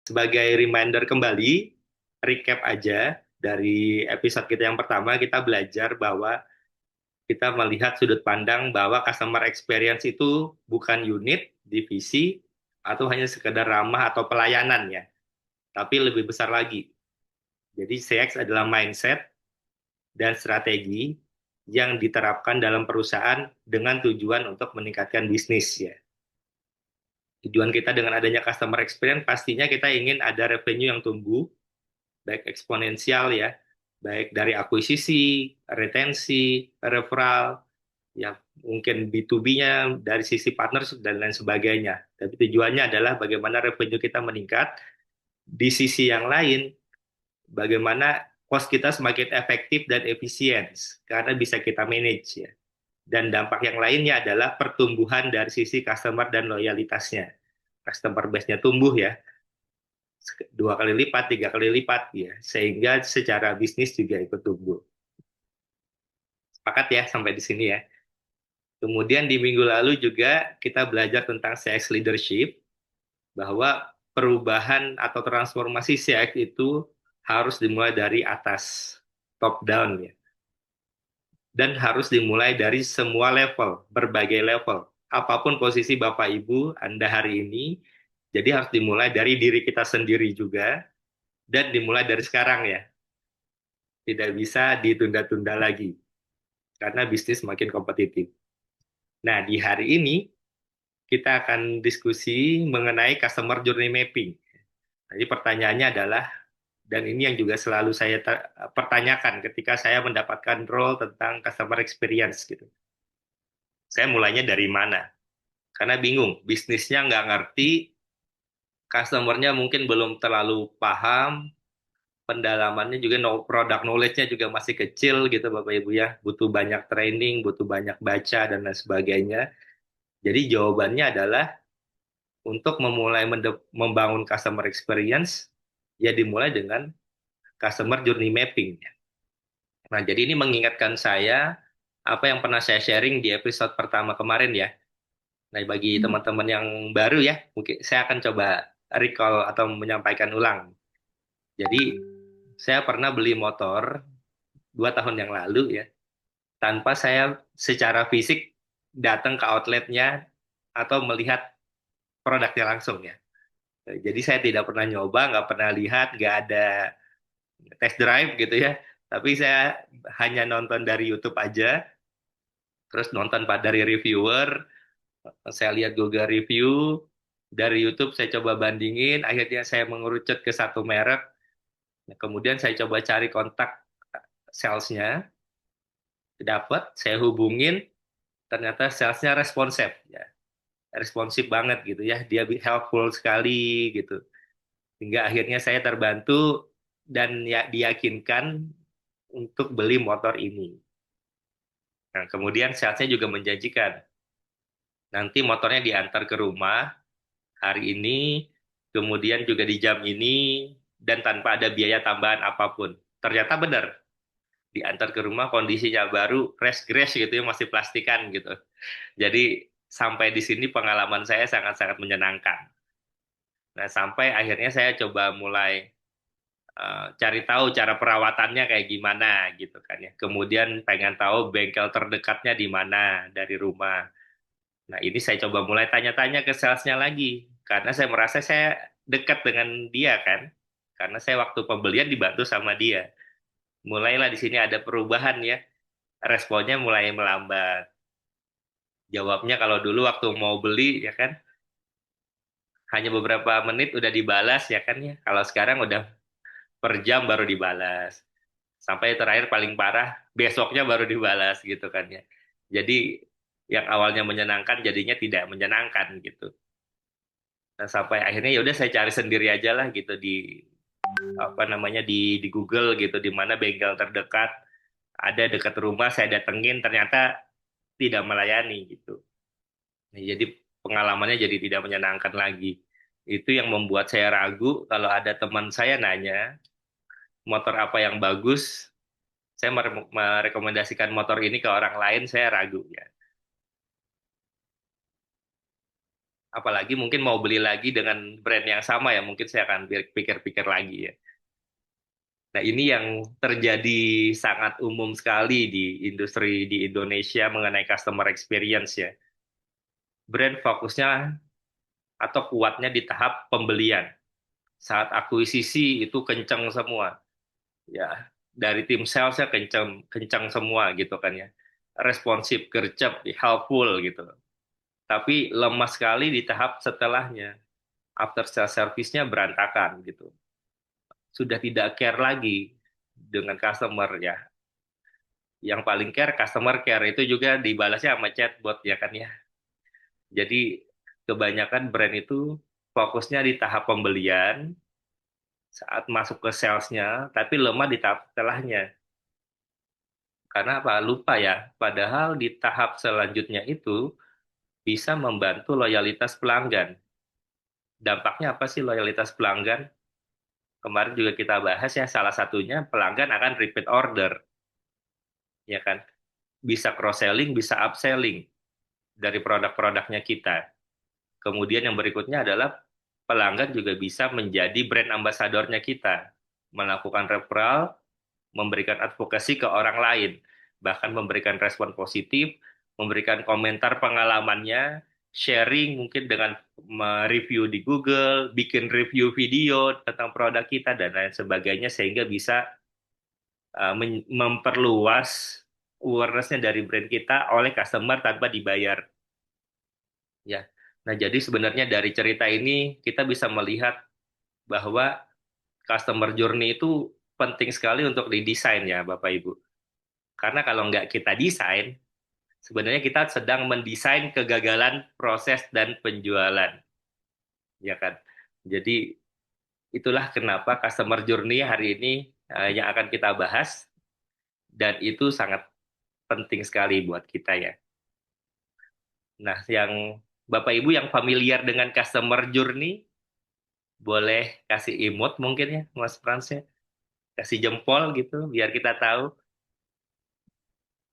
Sebagai reminder kembali, recap aja dari episode kita yang pertama, kita belajar bahwa kita melihat sudut pandang bahwa customer experience itu bukan unit, divisi, atau hanya sekedar ramah atau pelayanan ya, tapi lebih besar lagi. Jadi CX adalah mindset dan strategi yang diterapkan dalam perusahaan dengan tujuan untuk meningkatkan bisnis ya. Tujuan kita dengan adanya customer experience pastinya kita ingin ada revenue yang tumbuh, baik eksponensial ya, baik dari akuisisi, retensi, referral, ya mungkin B2B-nya dari sisi partners dan lain sebagainya. Tapi tujuannya adalah bagaimana revenue kita meningkat, di sisi yang lain bagaimana cost kita semakin efektif dan efisien karena bisa kita manage ya. Dan dampak yang lainnya adalah pertumbuhan dari sisi customer dan loyalitasnya. Customer base-nya tumbuh ya, 2 kali lipat, 3 kali lipat ya, sehingga secara bisnis juga ikut tumbuh. Sepakat ya sampai di sini ya. Kemudian di minggu lalu juga kita belajar tentang CX leadership, bahwa perubahan atau transformasi CX itu harus dimulai dari atas, top down ya. Dan harus dimulai dari semua level, berbagai level. Apapun posisi Bapak Ibu Anda hari ini, jadi harus dimulai dari diri kita sendiri juga, dan dimulai dari sekarang ya. Tidak bisa ditunda-tunda lagi, karena bisnis makin kompetitif. Nah, di hari ini kita akan diskusi mengenai customer journey mapping. Jadi pertanyaannya adalah, dan ini yang juga selalu saya pertanyakan ketika saya mendapatkan role tentang customer experience gitu. Saya mulainya dari mana? Karena bingung, bisnisnya nggak ngerti, customernya mungkin belum terlalu paham, pendalamannya juga product knowledge-nya juga masih kecil gitu Bapak Ibu ya, butuh banyak training, butuh banyak baca dan lain sebagainya. Jadi jawabannya adalah untuk memulai membangun customer experience ya dimulai dengan customer journey mapping. Nah, jadi ini mengingatkan saya apa yang pernah saya sharing di episode pertama kemarin ya. Nah, bagi teman-teman yang baru ya, mungkin saya akan coba recall atau menyampaikan ulang. Jadi, saya pernah beli motor 2 tahun yang lalu ya, tanpa saya secara fisik datang ke outletnya atau melihat produknya langsung ya. Jadi saya tidak pernah nyoba, nggak pernah lihat, nggak ada test drive gitu ya. Tapi saya hanya nonton dari YouTube aja, terus nonton dari reviewer, saya lihat Google review, dari YouTube saya coba bandingin, akhirnya saya mengerucut ke satu merek. Nah, kemudian saya coba cari kontak salesnya, dapat, saya hubungin, ternyata salesnya responsif ya, responsif banget gitu ya, dia helpful sekali gitu. Hingga akhirnya saya terbantu dan ya diyakinkan untuk beli motor ini. Nah, kemudian salesnya juga menjanjikan, nanti motornya diantar ke rumah hari ini, kemudian juga di jam ini, dan tanpa ada biaya tambahan apapun. Ternyata benar, diantar ke rumah kondisinya baru, fresh-fresh gitu ya, masih plastikan gitu. Jadi sampai di sini pengalaman saya sangat-sangat menyenangkan. Nah, sampai akhirnya saya coba mulai cari tahu cara perawatannya kayak gimana gitu kan ya. Kemudian pengen tahu bengkel terdekatnya di mana dari rumah. Nah, ini saya coba mulai tanya-tanya ke salesnya lagi. Karena saya merasa saya dekat dengan dia kan. Karena saya waktu pembelian dibantu sama dia. Mulailah di sini ada perubahan ya. Responnya mulai melambat. Jawabnya kalau dulu waktu mau beli ya kan, hanya beberapa menit udah dibalas ya kan ya. Kalau sekarang udah per jam baru dibalas. Sampai terakhir paling parah, besoknya baru dibalas gitu kan ya. Jadi yang awalnya menyenangkan jadinya tidak menyenangkan gitu. Nah, sampai akhirnya ya udah saya cari sendiri aja lah gitu di apa namanya di Google gitu di mana bengkel terdekat ada dekat rumah saya datengin ternyata tidak melayani gitu. Nah, jadi pengalamannya jadi tidak menyenangkan lagi. Itu yang membuat saya ragu kalau ada teman saya nanya motor apa yang bagus, saya merekomendasikan motor ini ke orang lain saya ragu ya. Apalagi mungkin mau beli lagi dengan brand yang sama ya, mungkin saya akan pikir-pikir lagi ya. Nah, ini yang terjadi sangat umum sekali di industri di Indonesia mengenai customer experience ya. Brand fokusnya atau kuatnya di tahap pembelian. Saat akuisisi itu kencang semua. Ya, dari tim salesnya kencang kencang semua gitu kan ya. Responsif, gercep, helpful gitu. Tapi lemah sekali di tahap setelahnya. After sales service-nya berantakan gitu. Sudah tidak care lagi dengan customer ya. Yang paling care customer care itu juga dibalasnya sama chatbot ya kan ya. Jadi kebanyakan brand itu fokusnya di tahap pembelian saat masuk ke salesnya, tapi lemah di tahap setelahnya. Karena apa? Lupa ya. Padahal di tahap selanjutnya itu bisa membantu loyalitas pelanggan. Dampaknya apa sih loyalitas pelanggan? Kemarin juga kita bahas ya, salah satunya pelanggan akan repeat order, ya kan? Bisa cross-selling, bisa upselling dari produk-produknya kita. Kemudian yang berikutnya adalah pelanggan juga bisa menjadi brand ambasadornya kita, melakukan referral, memberikan advokasi ke orang lain, bahkan memberikan respon positif, memberikan komentar pengalamannya, sharing mungkin dengan review di Google, bikin review video tentang produk kita dan lain sebagainya sehingga bisa memperluas awareness-nya dari brand kita oleh customer tanpa dibayar. Ya. Nah, jadi sebenarnya dari cerita ini kita bisa melihat bahwa customer journey itu penting sekali untuk didesain ya, Bapak Ibu. Karena kalau nggak kita desain, sebenarnya kita sedang mendesain kegagalan proses dan penjualan, ya kan? Jadi itulah kenapa customer journey hari ini yang akan kita bahas dan itu sangat penting sekali buat kita ya. Nah, yang Bapak Ibu yang familiar dengan customer journey, boleh kasih imut mungkin ya, Mas Frans ya. Kasih jempol gitu, biar kita tahu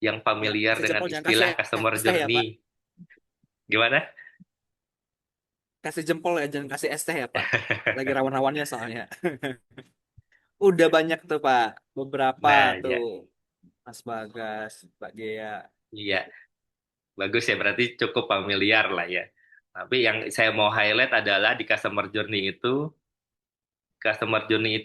yang Ya, familiar kasih dengan jempol jangan kasih istilah customer ST ya, journey. Pak. Gimana? Kasih jempol ya, jangan kasih ST ya, Pak. Lagi rawan-rawannya soalnya. Udah banyak tuh, Pak. Beberapa Nah, tuh. ya, Mas Bagas, Pak Gea. iya, bagus ya, berarti cukup familiar lah ya. Tapi yang saya mau highlight adalah di customer journey itu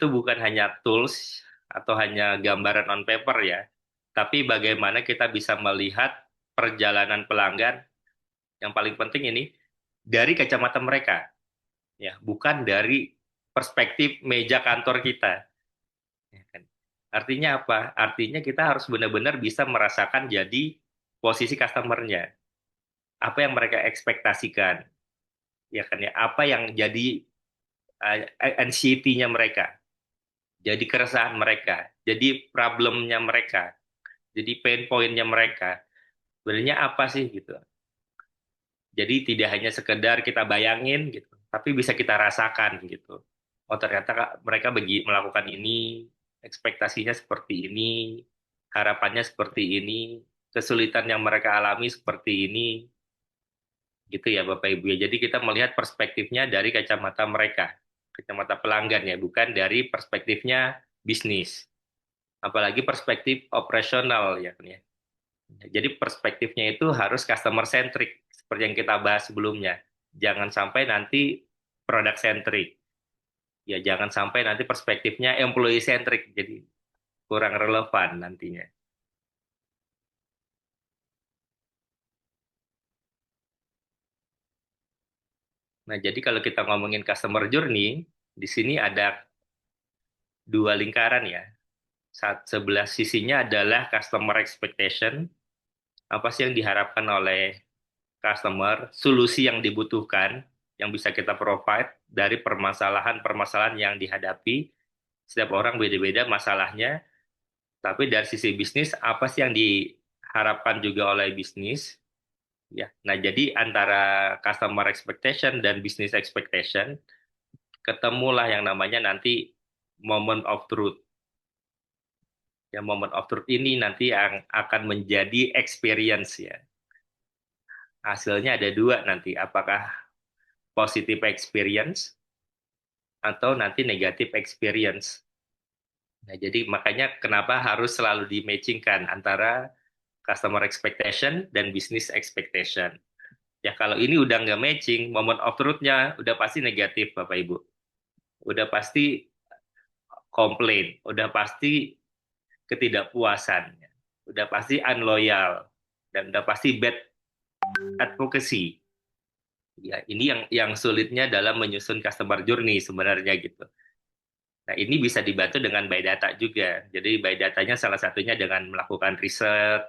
bukan hanya tools atau hanya gambaran on paper ya, tapi bagaimana kita bisa melihat perjalanan pelanggan yang paling penting ini dari kacamata mereka, ya, bukan dari perspektif meja kantor kita. Ya kan? Artinya apa? Artinya kita harus benar-benar bisa merasakan jadi posisi customer-nya. Apa yang mereka ekspektasikan, ya kan ya? Apa yang jadi anxiety-nya mereka, jadi keresahan mereka, jadi problemnya mereka, jadi pain point-nya mereka. Sebenarnya apa sih gitu? Jadi tidak hanya sekedar kita bayangin gitu, tapi bisa kita rasakan gitu. Oh ternyata mereka melakukan ini, ekspektasinya seperti ini, harapannya seperti ini, kesulitan yang mereka alami seperti ini, gitu ya Bapak Ibu ya. Jadi kita melihat perspektifnya dari kacamata mereka, kacamata pelanggan ya, bukan dari perspektifnya bisnis. Apalagi perspektif operasional ya kan ya. Jadi perspektifnya itu harus customer centric seperti yang kita bahas sebelumnya. Jangan sampai nanti product centric. Ya jangan sampai nanti perspektifnya employee centric jadi kurang relevan nantinya. Nah, jadi kalau kita ngomongin customer journey, di sini ada dua lingkaran ya. Sebelah sisinya adalah customer expectation, apa sih yang diharapkan oleh customer, solusi yang dibutuhkan, yang bisa kita provide dari permasalahan-permasalahan yang dihadapi. Setiap orang beda-beda masalahnya, tapi dari sisi bisnis, apa sih yang diharapkan juga oleh bisnis? Ya, nah jadi antara customer expectation dan business expectation, ketemulah yang namanya nanti moment of truth. Ya, moment of truth ini nanti yang akan menjadi experience ya. Hasilnya ada dua nanti, apakah positive experience atau nanti negative experience. Nah, jadi makanya kenapa harus selalu di-matchingkan antara customer expectation dan business expectation. Ya kalau ini udah nggak matching, moment of truth-nya udah pasti negatif, Bapak Ibu. Udah pasti komplain, udah pasti ketidakpuasan, udah pasti unloyal, dan udah pasti bad advocacy. Ya, ini yang sulitnya dalam menyusun customer journey sebenarnya gitu. Nah, ini bisa dibantu dengan by data juga. Jadi by datanya salah satunya dengan melakukan riset,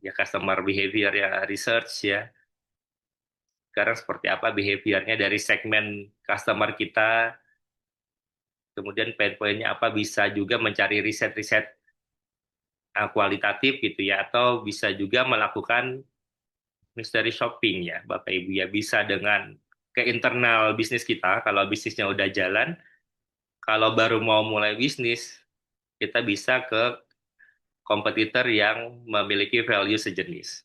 ya customer behavior ya research ya. Sekarang seperti apa behaviornya dari segmen customer kita, kemudian pain point-nya apa, bisa juga mencari riset-riset kualitatif gitu ya, atau bisa juga melakukan mystery shopping ya, Bapak Ibu ya, bisa dengan ke internal bisnis kita, kalau bisnisnya udah jalan, kalau baru mau mulai bisnis, kita bisa ke kompetitor yang memiliki value sejenis.